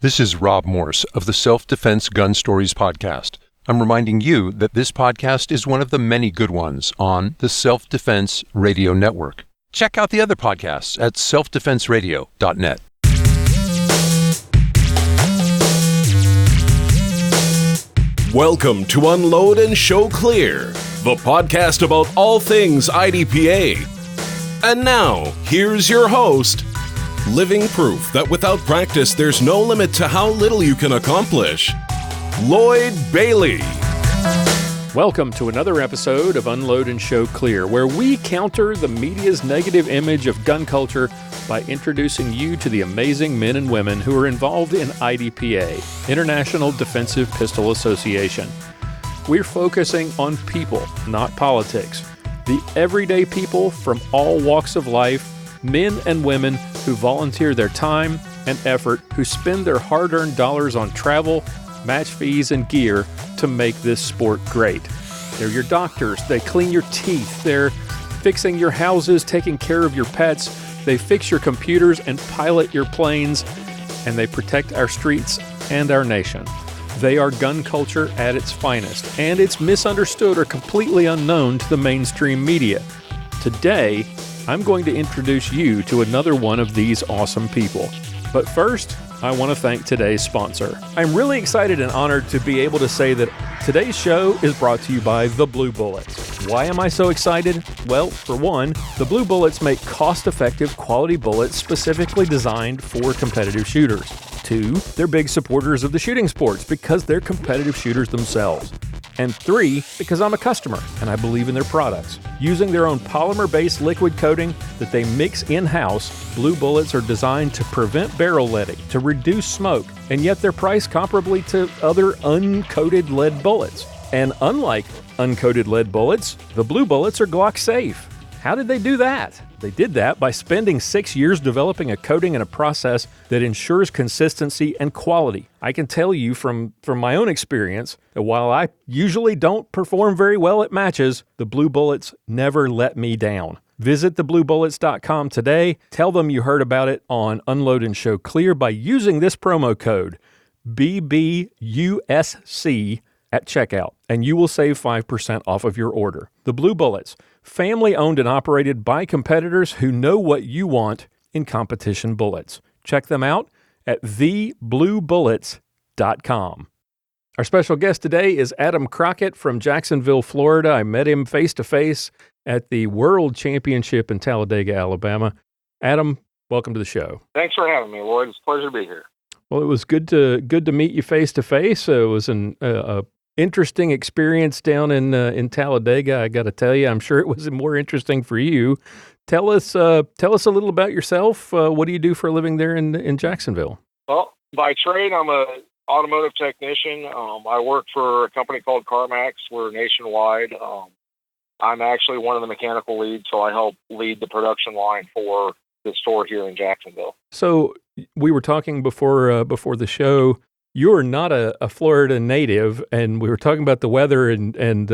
This is Rob Morse of the Self-Defense Gun Stories podcast. I'm reminding you that this podcast is one of the many good ones on the Self-Defense Radio Network. Check out the other podcasts at selfdefenseradio.net. Welcome to Unload and Show Clear, the podcast about all things IDPA. And now, here's your host, living proof that without practice, there's no limit to how little you can accomplish, Lloyd Bailey. Welcome to another episode of Unload and Show Clear, where we counter the media's negative image of gun culture by introducing you to the amazing men and women who are involved in IDPA, International Defensive Pistol Association. We're focusing on people, not politics. The everyday people from all walks of life, men and women who volunteer their time and effort, who spend their hard-earned dollars on travel, match fees, and gear to make this sport great. They're your doctors. They clean your teeth. They're fixing your houses, taking care of your pets. They fix your computers and pilot your planes, and they protect our streets and our nation. They are gun culture at its finest, and it's misunderstood or completely unknown to the mainstream media. Today, I'm going to introduce you to another one of these awesome people. But first, I want to thank today's sponsor. I'm really excited and honored to be able to say that today's show is brought to you by the Blue Bullets. Why am I so excited? Well, for one, the Blue Bullets make cost-effective, quality bullets specifically designed for competitive shooters. Two, they're big supporters of the shooting sports because they're competitive shooters themselves. And three, because I'm a customer and I believe in their products. Using their own polymer-based liquid coating that they mix in-house, Blue Bullets are designed to prevent barrel leading, to reduce smoke, and yet they're priced comparably to other uncoated lead bullets. And unlike uncoated lead bullets, the Blue Bullets are Glock safe. How did they do that? They did that by spending 6 years developing a coating and a process that ensures consistency and quality. I can tell you from my own experience that while I usually don't perform very well at matches, the Blue Bullets never let me down. Visit thebluebullets.com today. Tell them you heard about it on Unload and Show Clear by using this promo code BBUSC at checkout, and you will save 5% off of your order. The Blue Bullets, family owned and operated by competitors who know what you want in competition bullets. Check them out at thebluebullets.com. Our special guest today is Adam Crockett from Jacksonville, Florida. I met him face-to-face at the World Championship in Talladega, Alabama. Adam, welcome to the show. Thanks for having me, Lloyd. It's a pleasure to be here. Well, it was good to meet you face-to-face. It was an interesting experience down in Talladega. I got to tell you, I'm sure it was more interesting for you. Tell us a little about yourself. What do you do for a living there in Jacksonville? Well, by trade, I'm a automotive technician. I work for a company called Carmax. We're nationwide. I'm actually one of the mechanical leads, so I help lead the production line for the store here in Jacksonville. So we were talking before the show. You're not a Florida native, and we were talking about the weather and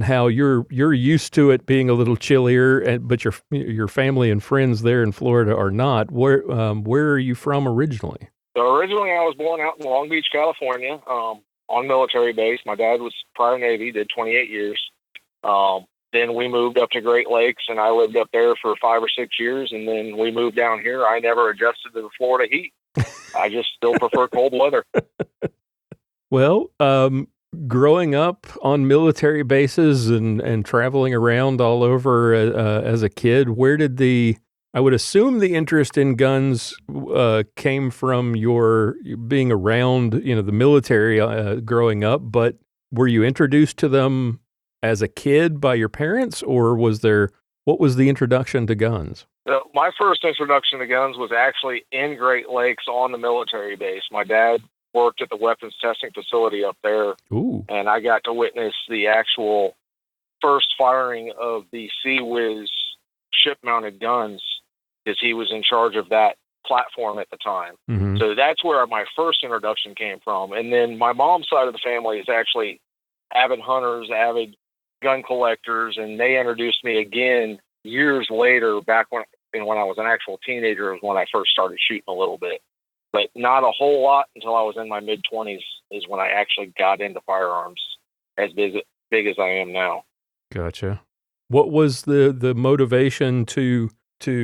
how you're used to it being a little chillier, but your family and friends there in Florida are not. Where are you from originally? So originally, I was born out in Long Beach, California, on military base. My dad was prior Navy, did 28 years. Then we moved up to Great Lakes, and I lived up there for 5 or 6 years, and then we moved down here. I never adjusted to the Florida heat. I just still prefer cold weather. Well, growing up on military bases and traveling around all over as a kid, where did I would assume the interest in guns came from your being around, the military growing up, but were you introduced to them as a kid by your parents, or what was the introduction to guns? My first introduction to guns was actually in Great Lakes on the military base. My dad worked at the weapons testing facility up there. Ooh. And I got to witness the actual first firing of the Sea-Whiz ship-mounted guns because he was in charge of that platform at the time. Mm-hmm. So that's where my first introduction came from. And then my mom's side of the family is actually avid hunters, avid gun collectors, and they introduced me again years later, back when I was an actual teenager, was when I first started shooting a little bit. but not a whole lot until I was in my mid-20s is when I actually got into firearms as big as I am now. Gotcha. What was the motivation to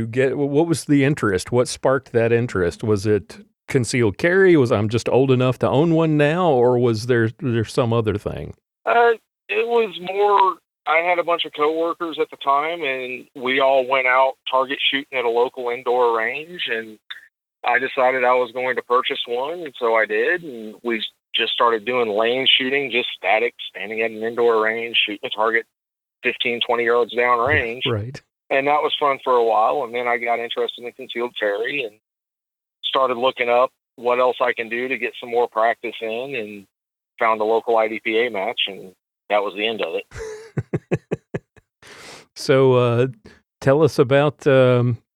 get? What was the interest? What sparked that interest? Was it concealed carry? Was I'm just old enough to own one now, or was there some other thing? It was more. I had a bunch of coworkers at the time, and we all went out target shooting at a local indoor range, and I decided I was going to purchase one, and so I did, and we just started doing lane shooting, just static, standing at an indoor range, shooting a target 15, 20 yards down range. Right. And that was fun for a while, and then I got interested in concealed carry and started looking up what else I can do to get some more practice in, and found a local IDPA match, and that was the end of it. So tell us about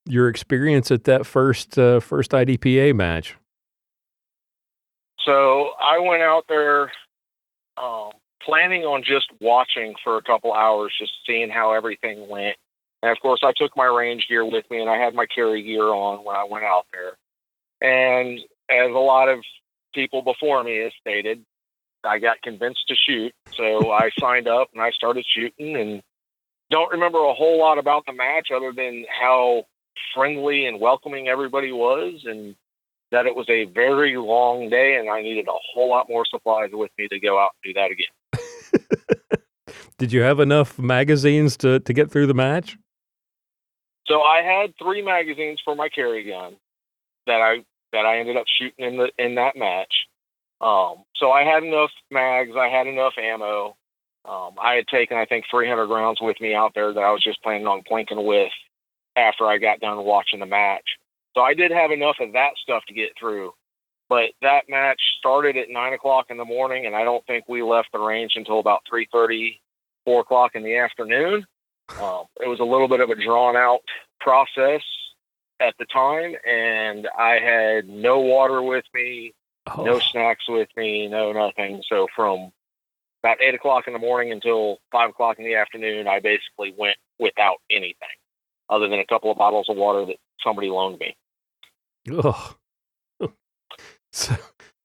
your experience at that first IDPA match. So I went out there planning on just watching for a couple hours, just seeing how everything went. And of course, I took my range gear with me, and I had my carry gear on when I went out there. And as a lot of people before me has stated, I got convinced to shoot. So I signed up and I started shooting, and don't remember a whole lot about the match other than how friendly and welcoming everybody was, and that it was a very long day and I needed a whole lot more supplies with me to go out and do that again. Did you have enough magazines to get through the match? So I had 3 magazines for my carry gun that I ended up shooting in that match. So I had enough mags, I had enough ammo. I had taken, I think, 300 rounds with me out there that I was just planning on plinking with after I got done watching the match. So I did have enough of that stuff to get through. But that match started at 9 o'clock in the morning, and I don't think we left the range until about 3:30, 4 o'clock in the afternoon. It was a little bit of a drawn-out process at the time, and I had no water with me, no snacks with me, no nothing. So from about 8 o'clock in the morning until 5 o'clock in the afternoon, I basically went without anything other than a couple of bottles of water that somebody loaned me. Oh.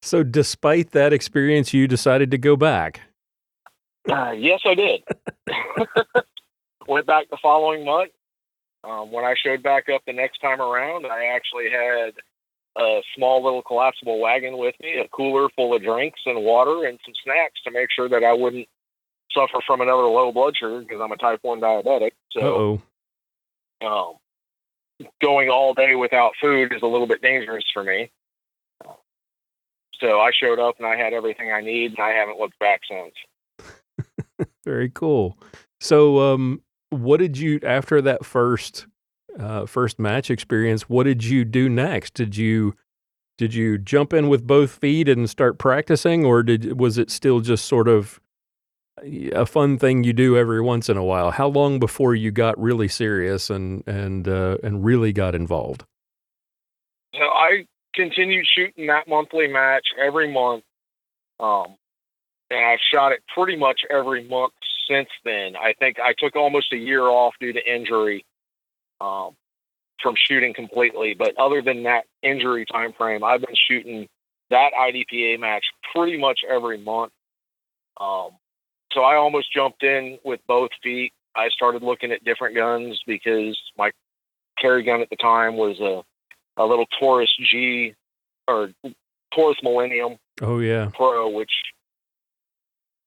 So despite that experience, you decided to go back? Yes, I did. Went back the following month. When I showed back up the next time around, I actually had a small little collapsible wagon with me, a cooler full of drinks and water and some snacks to make sure that I wouldn't suffer from another low blood sugar because I'm a type 1 diabetic. So going all day without food is a little bit dangerous for me. So I showed up and I had everything I need, and I haven't looked back since. Very cool. So what did you, after that first match experience, what did you do next? Did you jump in with both feet and start practicing, or was it still just sort of a fun thing you do every once in a while? How long before you got really serious and really got involved? So I continued shooting that monthly match every month. And I've shot it pretty much every month since then. I think I took almost a year off due to injury from shooting completely. But other than that injury time frame, I've been shooting that IDPA match pretty much every month. So I almost jumped in with both feet. I started looking at different guns because my carry gun at the time was a little Taurus G or Taurus Millennium Pro, which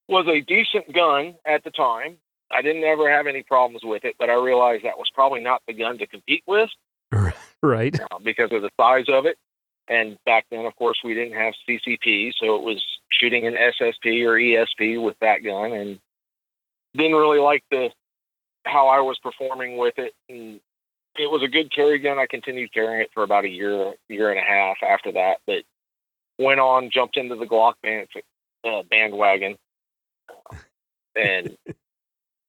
was a decent gun at the time. I didn't ever have any problems with it, but I realized that was probably not the gun to compete with. Right. Because of the size of it. And back then, of course, we didn't have CCP, so it was shooting an SSP or ESP with that gun, and didn't really like how I was performing with it. And it was a good carry gun. I continued carrying it for about a year and a half after that, but jumped into the Glock bandwagon. And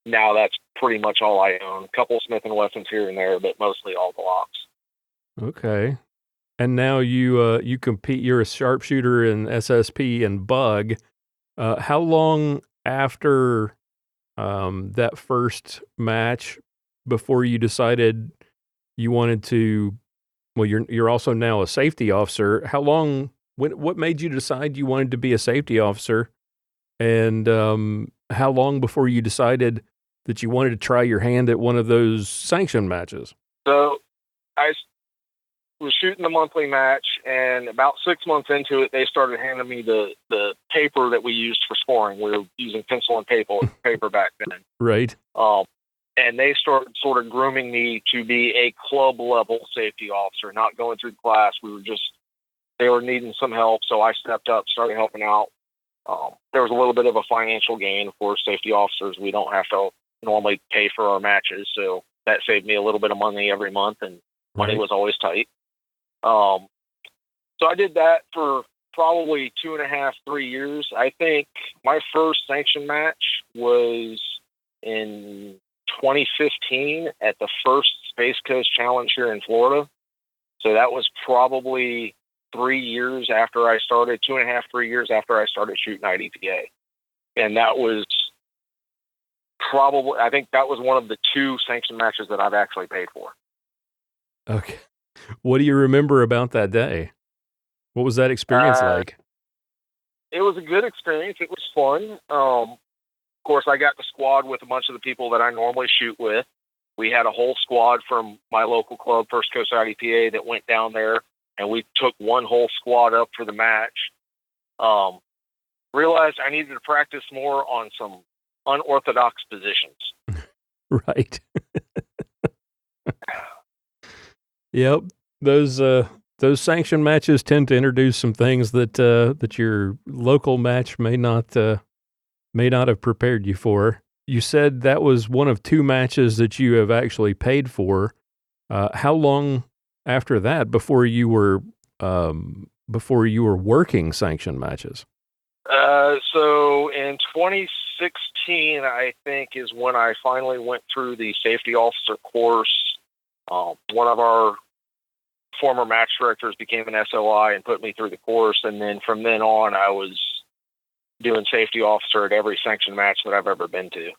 now that's pretty much all I own. A couple Smith & Wessons here and there, but mostly all Glocks. Okay. And now you compete, you're a sharpshooter in SSP and bug. How long after that first match before you decided you wanted to Well, you're also now a safety officer. How long? What made you decide you wanted to be a safety officer? And how long before you decided that you wanted to try your hand at one of those sanctioned matches? So I was shooting the monthly match, and about 6 months into it, they started handing me the paper that we used for scoring. We were using pencil and paper back then. Right. And they started sort of grooming me to be a club level safety officer, not going through class. They were needing some help, so I stepped up, started helping out. There was a little bit of a financial gain for safety officers. We don't have to normally pay for our matches, so that saved me a little bit of money every month, and money was always tight. So I did that for probably 2.5, 3 years. I think my first sanctioned match was in 2015 at the first Space Coast Challenge here in Florida. So that was probably 3 years after I started, 2.5, 3 years after I started shooting IDPA. And that was I think that was one of the 2 sanctioned matches that I've actually paid for. Okay. What do you remember about that day? What was that experience like? It was a good experience. It was fun. Of course, I got to squad with a bunch of the people that I normally shoot with. We had a whole squad from my local club, First Coast IDPA, that went down there, and we took one whole squad up for the match. Realized I needed to practice more on some unorthodox positions. Right. Yep. Those sanctioned matches tend to introduce some things that your local match may not have prepared you for. You said that was one of 2 matches that you have actually paid for. How long after that before you were working sanctioned matches? So in 2016, I think, is when I finally went through the safety officer course. One of our former match directors became an SOI and put me through the course. And then from then on, I was doing safety officer at every sanctioned match that I've ever been to.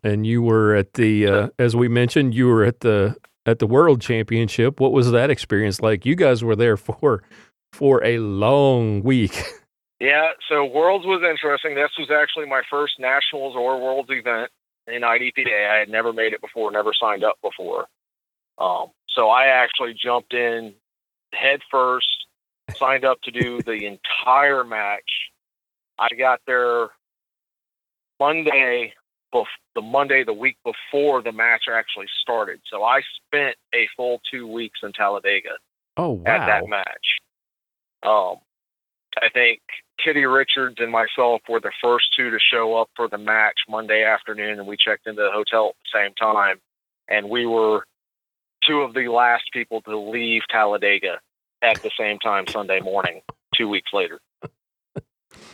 And you were at the, as we mentioned, you were at the World Championship. What was that experience like? You guys were there for a long week. Yeah, so Worlds was interesting. This was actually my first Nationals or Worlds event in IDPA. I had never made it before, never signed up before. So I actually jumped in head first, signed up to do the entire match. I got there the Monday the week before the match actually started. So I spent a full 2 weeks in Talladega. Oh, wow. At that match. I think Kitty Richards and myself were the first 2 to show up for the match Monday afternoon, and we checked into the hotel at the same time. And we were 2 of the last people to leave Talladega at the same time Sunday morning, 2 weeks later.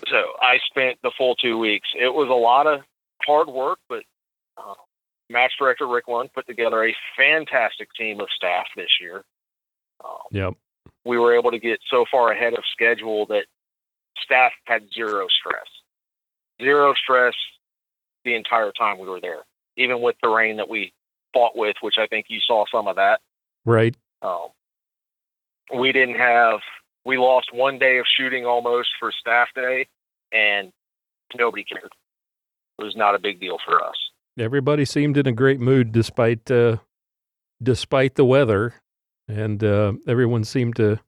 So I spent the full 2 weeks. It was a lot of hard work, but match director Rick Lund put together a fantastic team of staff this year. Yep. We were able to get so far ahead of schedule that staff had zero stress the entire time we were there, even with the rain that we fought with, which I think you saw some of that. Right. We lost 1 day of shooting almost for staff day, and nobody cared. It was not a big deal for us. Everybody seemed in a great mood despite the weather, and everyone seemed to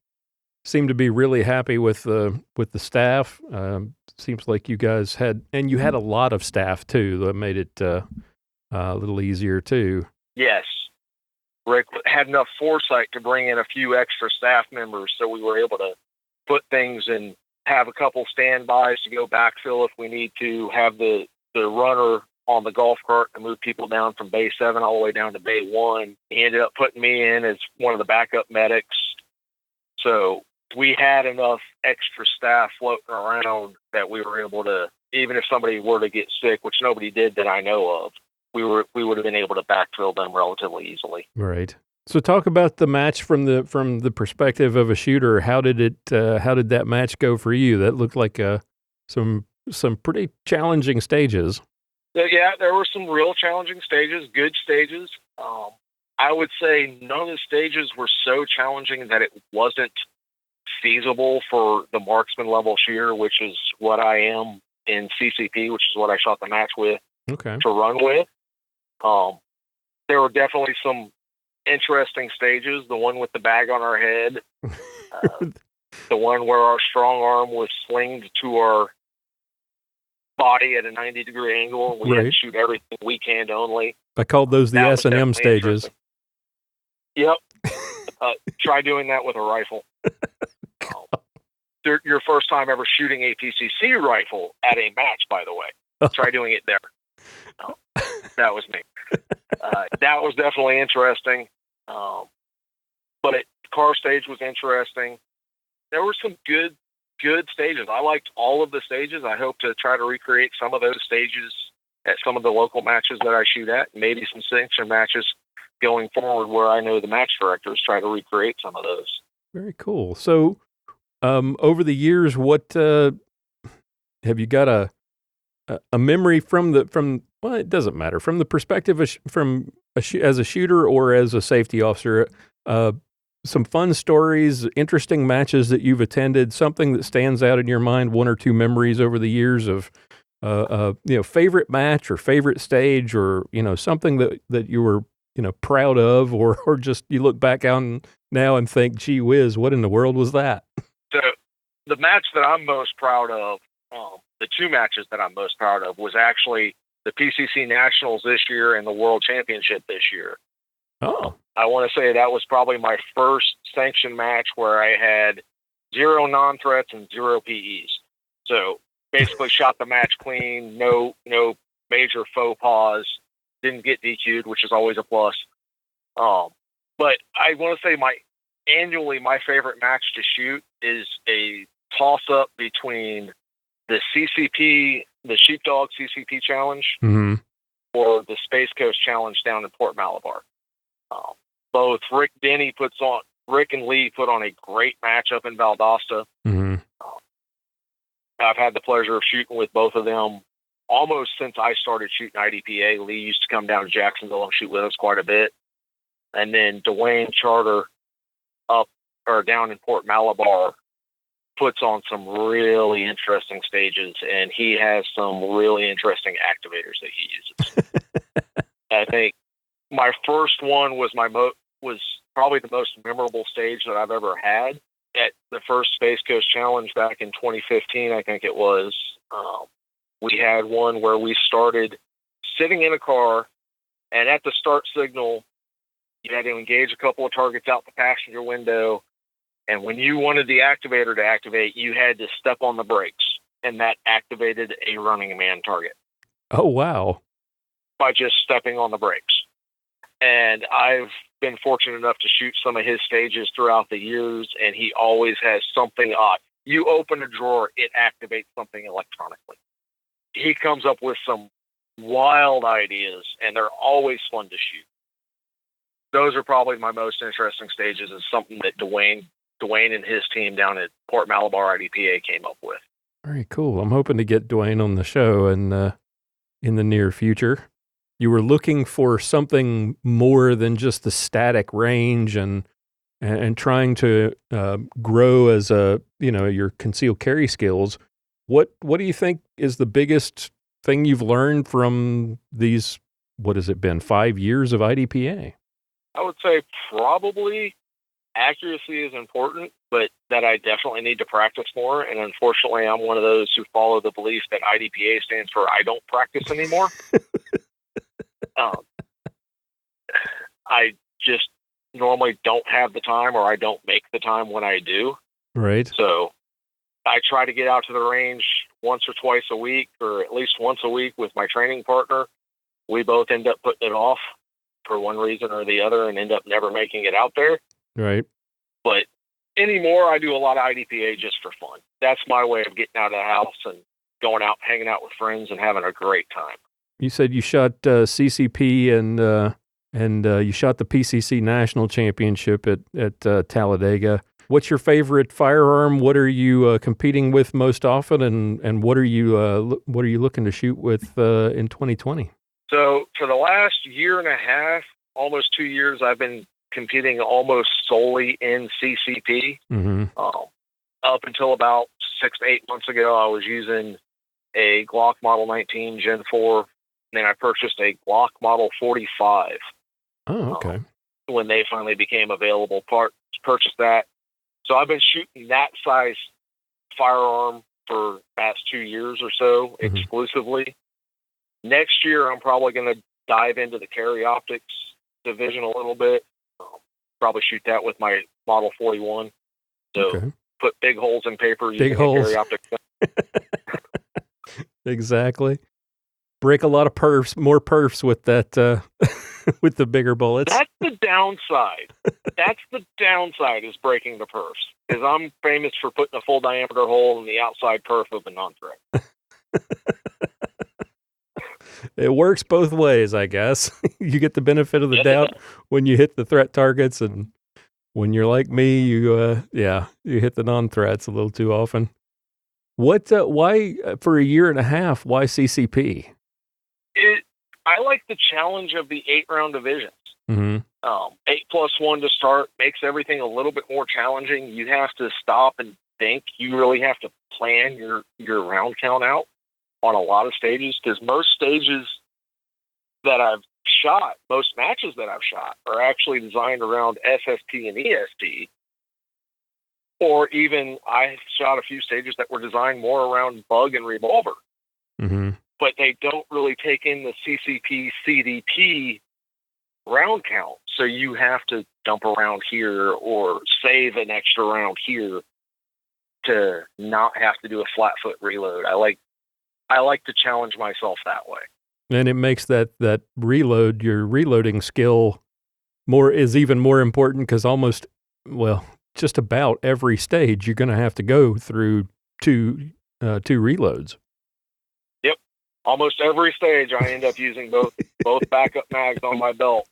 be really happy with the staff. Seems like you guys had a lot of staff too. That made it a little easier too. Yes. Rick had enough foresight to bring in a few extra staff members, so we were able to put things and have a couple standbys to go backfill if we need to, have the runner on the golf cart to move people down from Bay 7 all the way down to Bay 1. He ended up putting me in as one of the backup medics. So we had enough extra staff floating around that we were able to, even if somebody were to get sick, which nobody did that I know of, we would have been able to backfill them relatively easily. Right. So talk about the match from the perspective of a shooter. How did that match go for you? That looked like some pretty challenging stages. Yeah, there were some real challenging stages, good stages. I would say none of the stages were so challenging that it wasn't feasible for the marksman level shooter, which is what I am in CCP, which is what I shot the match with, Okay. to run with. There were definitely some interesting stages. The one with the bag on our head, the one where our strong arm was slinged to our body at a 90-degree angle, and we had to shoot everything weak hand only. I called those the S&M stages. Yep. Try doing that with a rifle. Your first time ever shooting a PCC rifle at a match, by the way. Try doing it there. No, that was me. That was definitely interesting. But car stage was interesting. There were some good stages. I liked all of the stages. I hope to try to recreate some of those stages at some of the local matches that I shoot at. Maybe some sanctioned matches going forward where I know the match directors try to recreate some of those. Very cool. So, over the years, what have you got a memory from well, it doesn't matter, from the perspective of as a shooter or as a safety officer, some fun stories, interesting matches that you've attended, something that stands out in your mind, one or two memories over the years of favorite match or favorite stage, or something that you were proud of, or just you look back on now and think, gee whiz, what in the world was that? So the match that I'm most proud of, the two matches that I'm most proud of, was actually the PCC Nationals this year and the World Championship this year. Oh. I want to say that was probably my first sanctioned match where I had 0 non-threats and 0 PEs. So basically shot the match clean, no major faux pas, didn't get DQ'd, which is always a plus. But I want to say my favorite match to shoot is a toss-up between the CCP, the Sheepdog CCP Challenge, or the Space Coast Challenge down in Port Malabar. Both Rick and Lee put on a great match up in Valdosta. I've had the pleasure of shooting with both of them almost since I started shooting IDPA. Lee used to come down to Jacksonville and shoot with us quite a bit. And then Dwayne Charter down in Port Malabar puts on some really interesting stages, and he has some really interesting activators that he uses. I think my first one was probably the most memorable stage that I've ever had at the first Space Coast Challenge back in 2015. I think it was. We had one where we started sitting in a car, and at the start signal, you had to engage a couple of targets out the passenger window. And when you wanted the activator to activate, you had to step on the brakes, and that activated a running man target. Oh, wow. By just stepping on the brakes. And I've been fortunate enough to shoot some of his stages throughout the years, and he always has something odd. You open a drawer, it activates something electronically. He comes up with some wild ideas, and they're always fun to shoot. Those are probably my most interesting stages, is something that Dwayne and his team down at Port Malabar IDPA came up with. Very cool. I'm hoping to get Dwayne on the show in the near future. You were looking for something more than just the static range and trying to grow as your concealed carry skills. What do you think is the biggest thing you've learned from these, what has it been, 5 years of IDPA? I would say probably accuracy is important, but that I definitely need to practice more. And unfortunately, I'm one of those who follow the belief that IDPA stands for I don't practice anymore. I just normally don't have the time, or I don't make the time when I do. Right. So I try to get out to the range once or twice a week, or at least once a week with my training partner. We both end up putting it off for one reason or the other and end up never making it out there. Right. But anymore, I do a lot of IDPA just for fun. That's my way of getting out of the house and going out, hanging out with friends and having a great time. You said you shot CCP and you shot the PCC National Championship at Talladega. What's your favorite firearm? What are you competing with most often, and what are you looking to shoot with in 2020? So for the last year and a half, almost 2 years, I've been competing almost solely in CCP. Mm-hmm. Up until about 6 to 8 months ago, I was using a Glock Model 19 Gen 4. And then I purchased a Glock Model 45. Oh, okay. When they finally became available, purchased that. So I've been shooting that size firearm for the past 2 years or so, exclusively. Next year, I'm probably going to dive into the carry optics division a little bit. Probably shoot that with my Model 41. So put big holes in paper using carry optics. Exactly. Break a lot of more perfs with that, with the bigger bullets. That's the downside. That's the downside, is breaking the perfs. Because I'm famous for putting a full diameter hole in the outside perf of a non-threat. It works both ways, I guess. You get the benefit of the doubt when you hit the threat targets, and when you're like me, you hit the non-threats a little too often. Why for a year and a half? Why CCP? I like the challenge of the 8-round divisions. 8+1 to start makes everything a little bit more challenging. You have to stop and think. You really have to plan your round count out on a lot of stages, because most stages that I've shot, most matches that I've shot, are actually designed around SST and EST. Or even I shot a few stages that were designed more around bug and revolver. But they don't really take in the CCP, CDP round count. So you have to dump around here or save an extra round here to not have to do a flat foot reload. I like to challenge myself that way. And it makes that reload, your reloading skill is even more important, because just about every stage you're going to have to go through two reloads. Yep. Almost every stage I end up using both backup mags on my belt,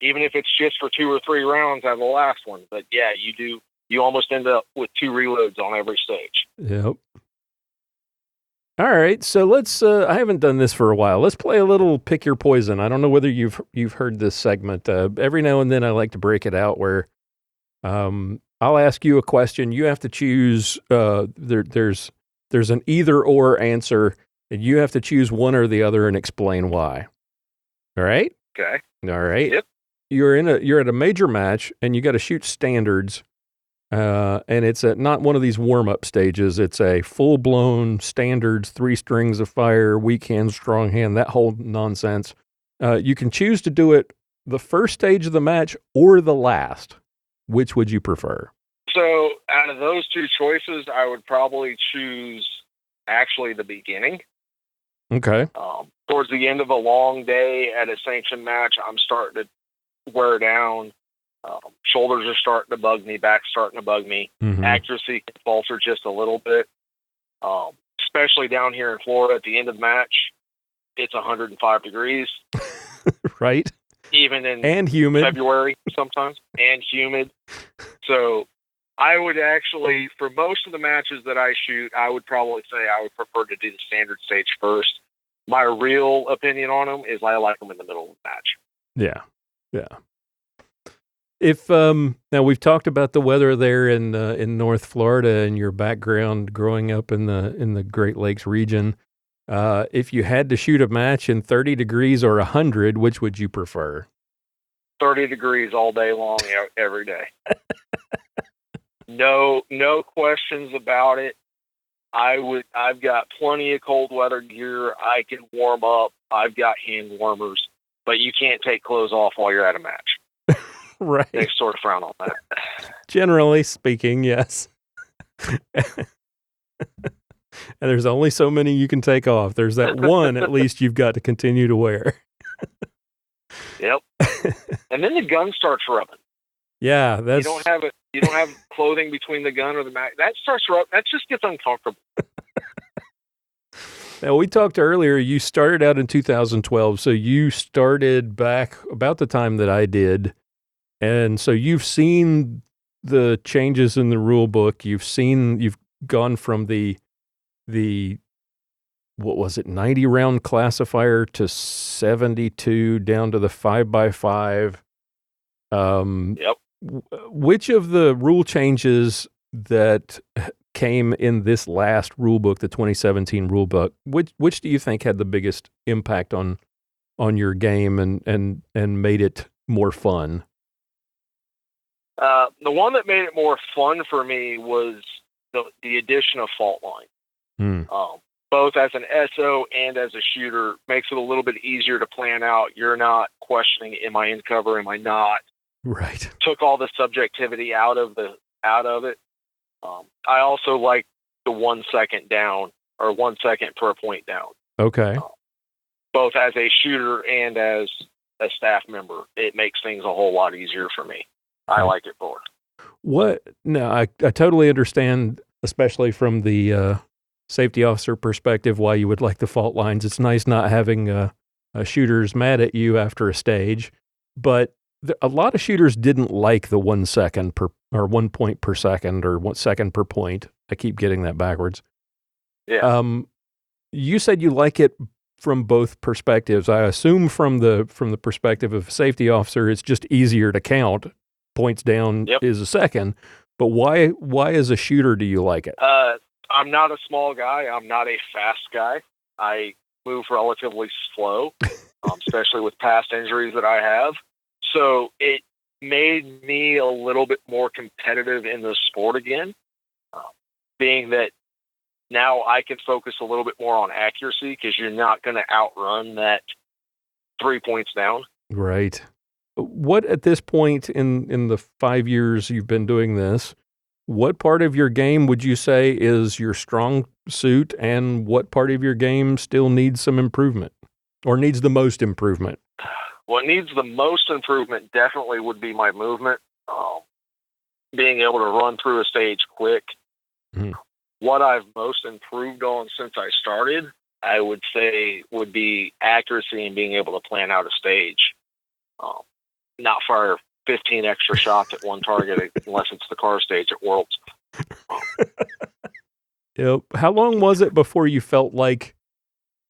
even if it's just for 2 or 3 rounds out of the last one. But yeah, you do. You almost end up with 2 reloads on every stage. Yep. All right, so let's. I haven't done this for a while. Let's play a little Pick Your Poison. I don't know whether you've heard this segment. Every now and then I like to break it out where I'll ask you a question. You have to choose. There's an either or answer, and you have to choose one or the other and explain why. All right. Okay. All right. Yep. You're at a major match, and you got to shoot standards. And it's not one of these warm-up stages. It's a full-blown standards, 3 strings of fire, weak hand, strong hand, that whole nonsense. You can choose to do it the first stage of the match or the last. Which would you prefer? So out of those 2 choices, I would probably choose actually the beginning. Okay. Towards the end of a long day at a sanctioned match, I'm starting to wear down. Shoulders are starting to bug me, back's starting to bug me. Accuracy can falter just a little bit. Especially down here in Florida at the end of the match, it's 105 degrees. Right. Even in and humid. February sometimes, and humid. So I would actually, for most of the matches that I shoot, I would probably say I would prefer to do the standard stage first. My real opinion on them is I like them in the middle of the match. Yeah. Yeah. If now we've talked about the weather there in North Florida and your background growing up in the Great Lakes region, if you had to shoot a match in 30 degrees or 100, which would you prefer? 30 degrees all day long, every day. No questions about it. I've got plenty of cold weather gear. I can warm up. I've got hand warmers, but you can't take clothes off while you're at a match. Right. They sort of frown on that. Generally speaking, yes. And there's only so many you can take off. There's that one at least you've got to continue to wear. Yep. And then the gun starts rubbing. Yeah, that's you don't have clothing between the gun or the mag. That starts rubbing. That just gets uncomfortable. Now, we talked earlier, you started out in 2012, so you started back about the time that I did. And so you've seen the changes in the rule book. You've gone from the what was it, 90 round classifier to 72 down to the 5x5. Yep. Which of the rule changes that came in this last rule book, the 2017 rule book, which do you think had the biggest impact on your game and made it more fun? The one that made it more fun for me was the addition of fault line. Both as an SO and as a shooter makes it a little bit easier to plan out. You're not questioning, am I in cover? Am I not? Right. Took all the subjectivity out of it. I also like the 1 second down, or 1 second per point down. Okay. Both as a shooter and as a staff member, it makes things a whole lot easier for me. I like it more. No, I totally understand, especially from the safety officer perspective, why you would like the fault lines. It's nice not having shooters mad at you after a stage, but a lot of shooters didn't like the 1 second or 1 point per second, or 1 second per point. I keep getting that backwards. Yeah. You said you like it from both perspectives. I assume from the perspective of a safety officer, it's just easier to count. Points down is a second. But why as a shooter do you like it? I'm not a small guy. I'm not a fast guy. I move relatively slow, especially with past injuries that I have. So it made me a little bit more competitive in the sport again, being that now I can focus a little bit more on accuracy, because you're not going to outrun that 3 points down. Right. What, at this point in the 5 years you've been doing this, what part of your game would you say is your strong suit, and what part of your game still needs some improvement, or needs the most improvement? What needs the most improvement definitely would be my movement, being able to run through a stage quick. What I've most improved on since I started, I would say, would be accuracy and being able to plan out a stage. Not fire 15 extra shots at one target unless it's the car stage at Worlds. Yep. How long was it before you felt like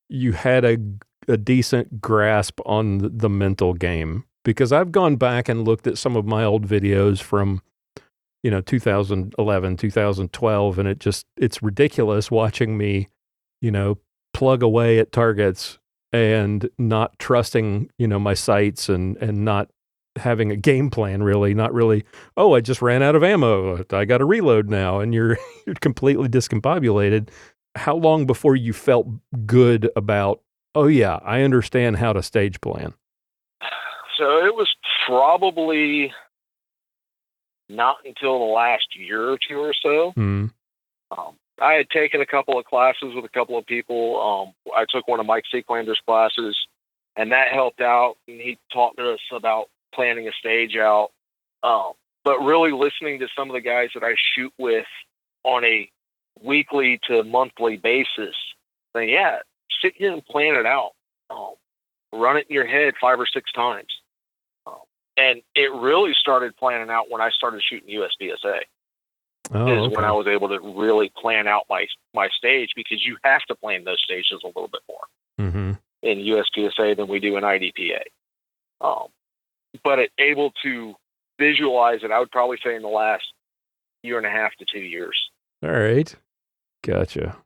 you had a decent grasp on the mental game? Because I've gone back and looked at some of my old videos from 2011, 2012, and it's ridiculous watching me plug away at targets and not trusting my sights, and not having a game plan, really. Not really, I just ran out of ammo, I got to reload now, and you're completely discombobulated. How long before you felt good about, oh yeah, I understand how to stage plan? So it was probably not until the last year or two or so. I had taken a couple of classes with a couple of people. I took one of Mike Sequander's classes, and that helped out. And he taught us about planning a stage out. But really listening to some of the guys that I shoot with on a weekly to monthly basis, saying, sit here and plan it out. Run it in your head 5 or 6 times. And it really started planning out when I started shooting USPSA. When I was able to really plan out my stage, because you have to plan those stages a little bit more in USPSA than we do in IDPA. But able to visualize it, I would probably say in the last 1.5 to 2 years. All right. Gotcha.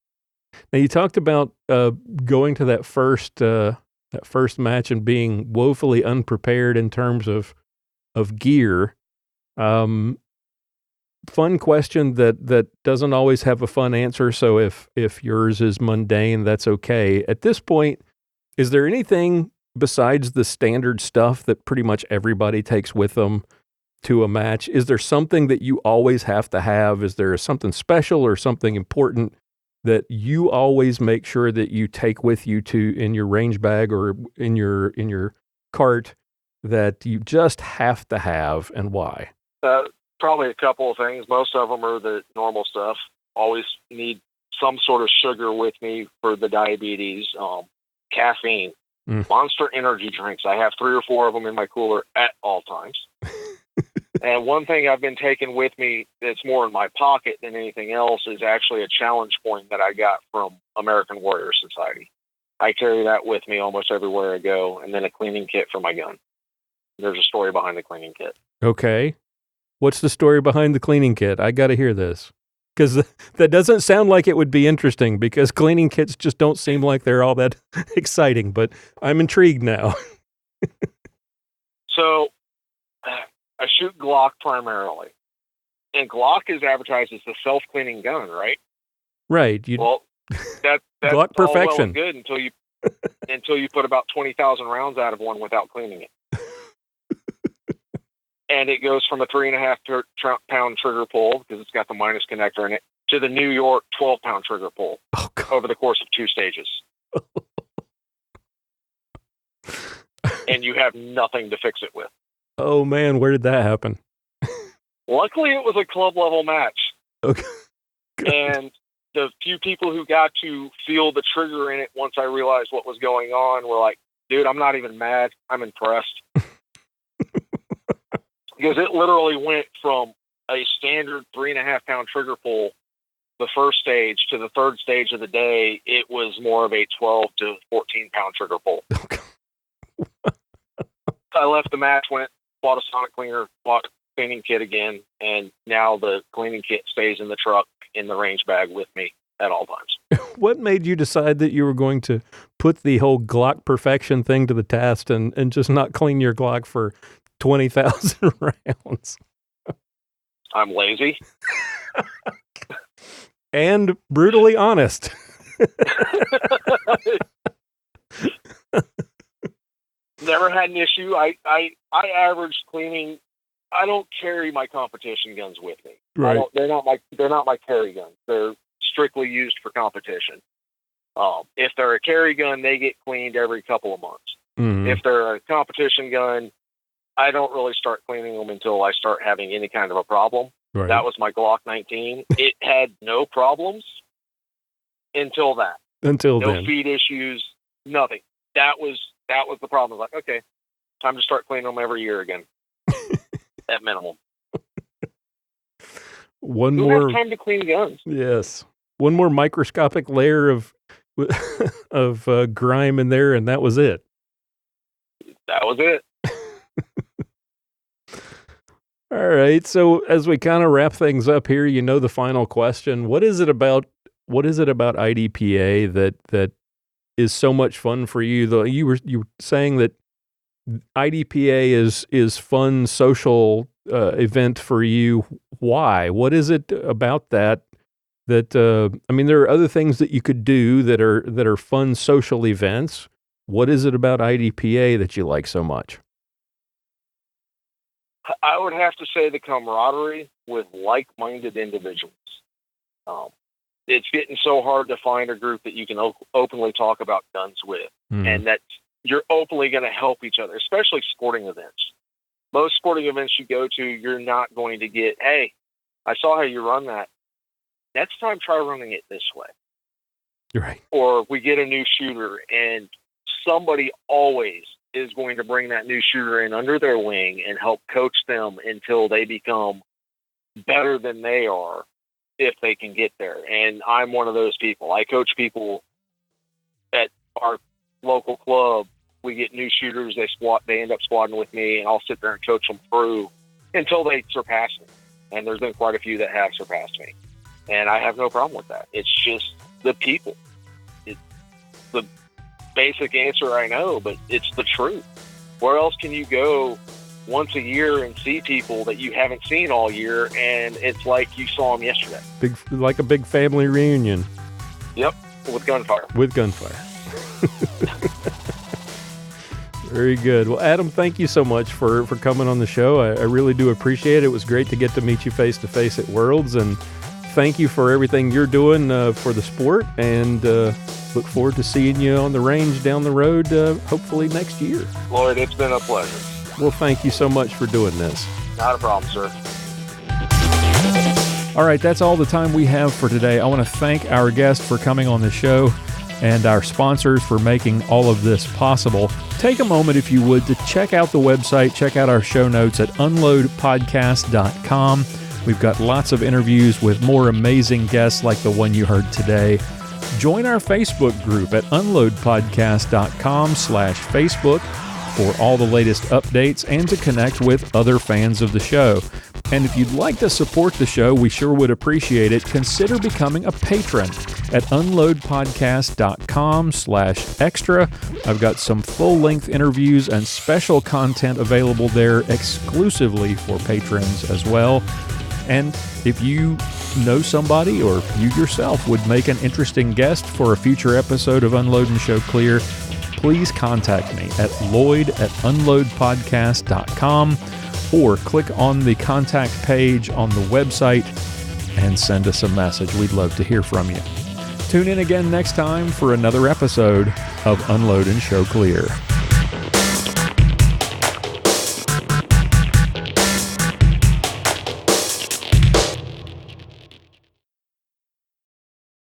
Now, you talked about going to that first match and being woefully unprepared in terms of gear. Fun question that doesn't always have a fun answer. So if yours is mundane, that's okay. At this point, is there anything besides the standard stuff that pretty much everybody takes with them to a match? Is there something that you always have to have? Is there something special or something important that you always make sure that you take with you in your range bag or in your cart that you just have to have, and why? Probably a couple of things. Most of them are the normal stuff. Always need some sort of sugar with me for the diabetes, caffeine, Monster energy drinks. I have 3 or 4 of them in my cooler at all times. And one thing I've been taking with me that's more in my pocket than anything else is actually a challenge point that I got from American Warrior Society. I carry that with me almost everywhere I go, and then a cleaning kit for my gun. There's a story behind the cleaning kit. Okay. What's the story behind the cleaning kit? I got to hear this. Because that doesn't sound like it would be interesting, because cleaning kits just don't seem like they're all that exciting, but I'm intrigued now. So I shoot Glock primarily. And Glock is advertised as the self-cleaning gun, right? Right. Well, that's Glock all well Perfection. and good until you put about 20,000 rounds out of one without cleaning it. And it goes from a 3.5 pound trigger pull, because it's got the minus connector in it, to the New York 12-pound trigger pull over the course of 2 stages. And you have nothing to fix it with. Oh, man, where did that happen? Luckily, it was a club-level match. Okay. And the few people who got to feel the trigger in it once I realized what was going on were like, dude, I'm not even mad. I'm impressed. Because it literally went from a standard 3.5 pound trigger pull the first stage to the third stage of the day. It was more of a 12 to 14 pound trigger pull. I left the match, went, bought a sonic cleaner, bought a cleaning kit again, and now the cleaning kit stays in the truck in the range bag with me at all times. What made you decide that you were going to put the whole Glock Perfection thing to the test and just not clean your Glock for 20,000 rounds? I'm lazy. And brutally honest. Never had an issue. I averaged cleaning. I don't carry my competition guns with me. Right. They're not my carry guns. They're strictly used for competition. If they're a carry gun, they get cleaned every couple of months. Mm-hmm. If they're a competition gun, I don't really start cleaning them until I start having any kind of a problem. Right. That was my Glock 19. It had no problems until that. Until no then. feed issues, nothing. That was the problem. Like, okay, time to start cleaning them every year again. At minimum. One Who more has time to clean guns? Yes. One more microscopic layer of grime in there, and that was it. That was it. All right. So as we kind of wrap things up here, the final question: what is it about IDPA that is so much fun for you? Though you were saying that IDPA is fun social event for you. Why? What is it about that? I mean, there are other things that you could do that are fun social events. What is it about IDPA that you like so much? I would have to say the camaraderie with like-minded individuals. It's getting so hard to find a group that you can openly talk about guns with, and that you're openly going to help each other, especially sporting events. Most sporting events you go to, you're not going to get, hey, I saw how you run that. Next time, try running it this way. Right. Or we get a new shooter, and somebody always is going to bring that new shooter in under their wing and help coach them until they become better than they are, if they can get there. And I'm one of those people. I coach people at our local club. We get new shooters. They end up squadding with me, and I'll sit there and coach them through until they surpass me. And there's been quite a few that have surpassed me. And I have no problem with that. It's just the people. It's the basic answer, I know, but it's the truth. Where else can you go once a year and see people that you haven't seen all year, and it's like you saw them yesterday? Like a big family reunion. Yep, with gunfire. With gunfire. Very good. Well, Adam, thank you so much for coming on the show. I really do appreciate it. It was great to get to meet you face to face at Worlds, and thank you for everything you're doing for the sport, and look forward to seeing you on the range down the road, hopefully next year. Lloyd, it's been a pleasure. Well, thank you so much for doing this. Not a problem, sir. All right, that's all the time we have for today. I want to thank our guest for coming on the show and our sponsors for making all of this possible. Take a moment, if you would, to check out the website, check out our show notes at unloadpodcast.com. We've got lots of interviews with more amazing guests like the one you heard today. Join our Facebook group at unloadpodcast.com/Facebook. for all the latest updates and to connect with other fans of the show. And if you'd like to support the show, we sure would appreciate it. Consider becoming a patron at unloadpodcast.com/extra. I've got some full-length interviews and special content available there exclusively for patrons as well. And if you know somebody or you yourself would make an interesting guest for a future episode of Unload and Show Clear, please contact me at lloyd@unloadpodcast.com or click on the contact page on the website and send us a message. We'd love to hear from you. Tune in again next time for another episode of Unload and Show Clear.